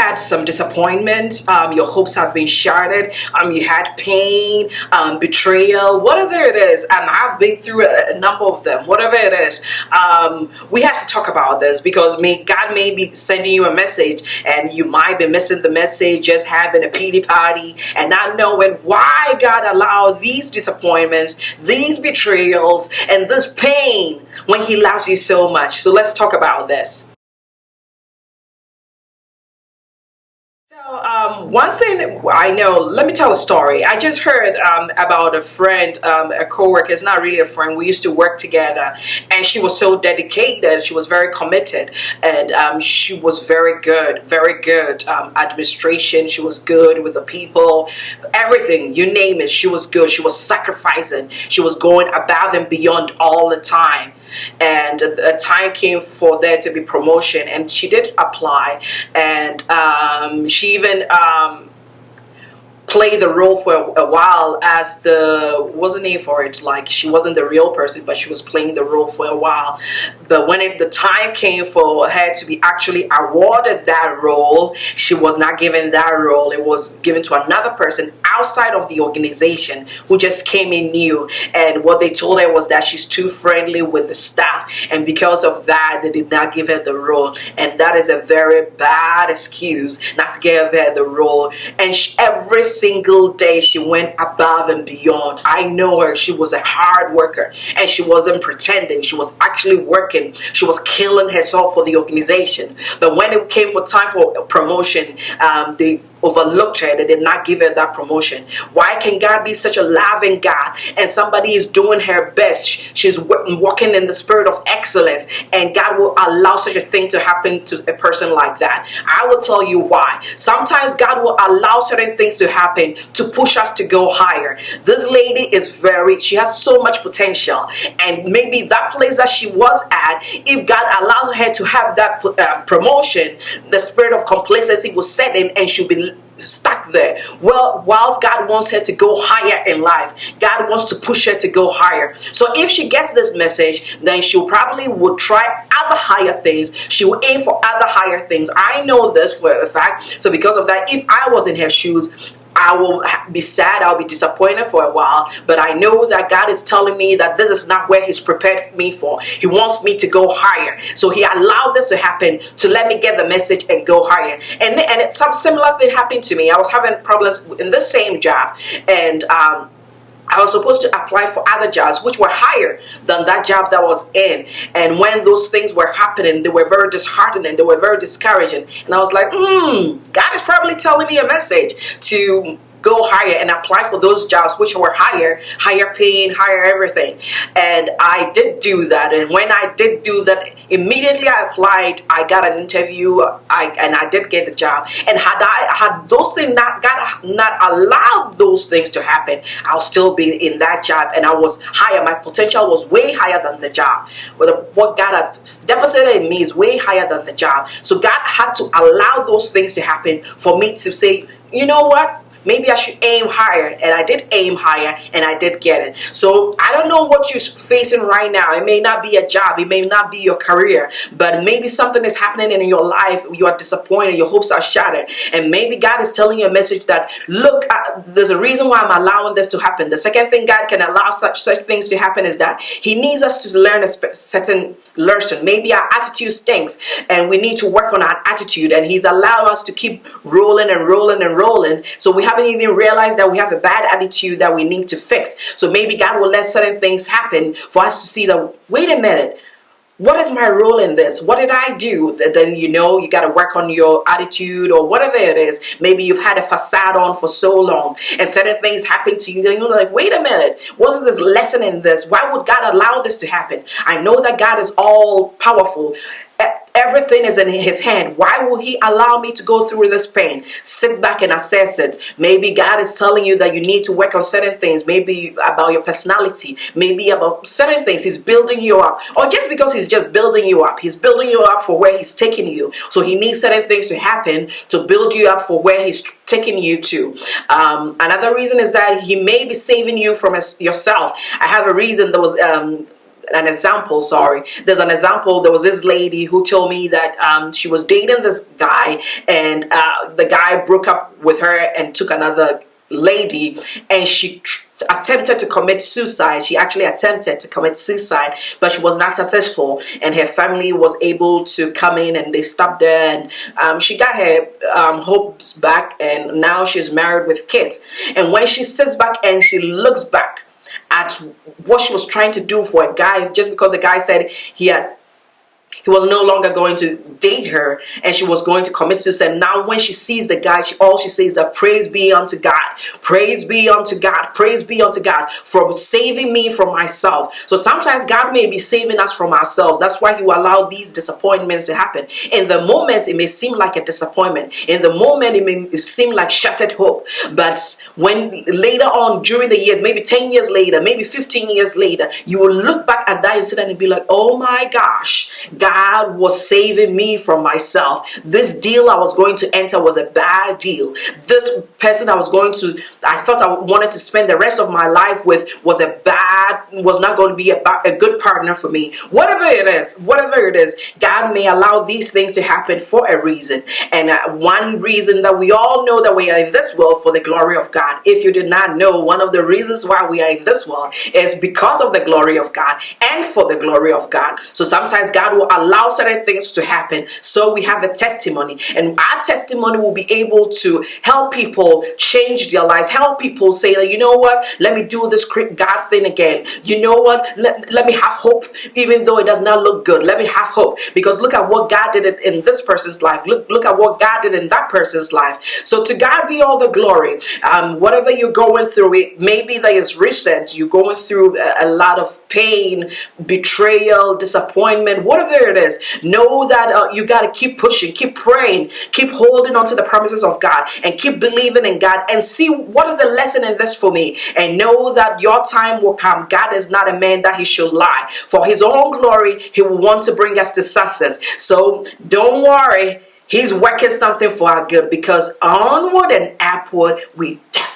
had some disappointment, your hopes have been shattered, you had pain, betrayal, whatever it is, and I've been through a number of them, whatever it is, we have to talk about this because God may be sending you a message and you might be missing the message, just having a pity party and not knowing why God allowed these disappointments, these betrayals, and this pain when He loves you so much. So let's talk about this. One thing I know, let me tell a story. I just heard about a friend, a co-worker. It's not really a friend. We used to work together, and she was so dedicated. She was very committed, and she was very good, administration. She was good with the people, everything, you name it. She was good. She was sacrificing. She was going above and beyond all the time. And a time came for there to be promotion, and she did apply, and she even play the role for a while as what's the name for it, like she wasn't the real person, but she was playing the role for a while. But when the time came for her to be actually awarded that role, she was not given that role. It was given to another person outside of the organization who just came in new, and what they told her was that she's too friendly with the staff, and because of that they did not give her the role. And that is a very bad excuse not to give her the role. And every single day she went above and beyond. I know her. She was a hard worker, and she wasn't pretending. She was actually working. She was killing herself for the organization. But when it came for time for promotion, they overlooked her. They did not give her that promotion. Why can God be such a loving God and somebody is doing her best? She's walking in the spirit of excellence, and God will allow such a thing to happen to a person like that? I will tell you why. Sometimes God will allow certain things to happen to push us to go higher. This lady is she has so much potential, and maybe that place that she was at, if God allowed her to have that promotion, the spirit of complacency will set in and she'll be stuck there. Well, whilst God wants her to go higher in life, God wants to push her to go higher. So if she gets this message, then she probably would try other higher things. She will aim for other higher things. I know this for a fact. So because of that, if I was in her shoes, I will be sad, I'll be disappointed for a while, but I know that God is telling me that this is not where He's prepared me for. He wants me to go higher. So He allowed this to happen to let me get the message and go higher. And some similar thing happened to me. I was having problems in the same job, and I was supposed to apply for other jobs which were higher than that job that I was in. And when those things were happening, they were very disheartening. They were very discouraging. And I was like, God is probably telling me a message to go higher and apply for those jobs which were higher paying, higher everything. And I did do that. And when I did do that, immediately I applied. I got an interview, and I did get the job. And had those things God not allowed those things to happen, I'll still be in that job, and I was higher. My potential was way higher than the job. What God had deposited in me is way higher than the job. So God had to allow those things to happen for me to say, you know what? Maybe I should aim higher, and I did aim higher, and I did get it. So I don't know what you're facing right now. It may not be a job, it may not be your career, but maybe something is happening in your life. You are disappointed, your hopes are shattered, and maybe God is telling you a message that, look, there's a reason why I'm allowing this to happen. The second thing God can allow such things to happen is that He needs us to learn a certain lesson. Maybe our attitude stinks, and we need to work on our attitude, and He's allowed us to keep rolling and rolling and rolling, so we haven't even realized that we have a bad attitude that we need to fix. So maybe God will let certain things happen for us to see that, wait a minute, what is my role in this? What did I do? Then you got to work on your attitude or whatever it is. Maybe you've had a facade on for so long and certain things happen to you. Then you're like, wait a minute, what's this lesson in this? Why would God allow this to happen? I know that God is all powerful. Everything is in His hand. Why will He allow me to go through this pain? Sit back and assess it. Maybe God is telling you that you need to work on certain things. Maybe about your personality. Maybe about certain things. He's building you up. Or just because He's just building you up. He's building you up for where He's taking you. So He needs certain things to happen to build you up for where He's taking you to. Another reason is that He may be saving you from yourself. I have a reason. There was an example, sorry. There's an example. There was this lady who told me that she was dating this guy, and the guy broke up with her and took another lady, and she attempted to commit suicide. She actually attempted to commit suicide, but she was not successful, and her family was able to come in and they stopped her, and she got her hopes back, and now she's married with kids. And when she sits back and she looks back at what she was trying to do for a guy, just because the guy said he was no longer going to date her and she was going to commit suicide. Now when she sees the guy, all she says that praise be unto God, praise be unto God, praise be unto God from saving me from myself. So sometimes God may be saving us from ourselves. That's why he will allow these disappointments to happen. In the moment it may seem like a disappointment, in the moment it may seem like shattered hope, but when later on during the years, maybe 10 years later, maybe 15 years later, you will look back at that incident and be like, oh my gosh, God was saving me from myself. This deal I was going to enter was a bad deal. This person I thought I wanted to spend the rest of my life with was not going to be a good partner for me. Whatever it is, God may allow these things to happen for a reason. And one reason that we all know that we are in this world for the glory of God. If you did not know, one of the reasons why we are in this world is because of the glory of God and for the glory of God. So sometimes God will allow certain things to happen so we have a testimony, and our testimony will be able to help people change their lives, help people say that, you know what, let me do this God thing again. You know what, let me have hope even though it does not look good. Let me have hope because look at what God did in this person's life. Look at what God did in that person's life. So to God be all the glory. Whatever you're going through, it maybe that is recent, you're going through a lot of pain, betrayal, disappointment, whatever it is, know that you got to keep pushing, keep praying, keep holding on to the promises of God, and keep believing in God, and see what is the lesson in this for me, and know that your time will come. God is not a man that he should lie. For his own glory, he will want to bring us to success. So don't worry, he's working something for our good, because onward and upward we definitely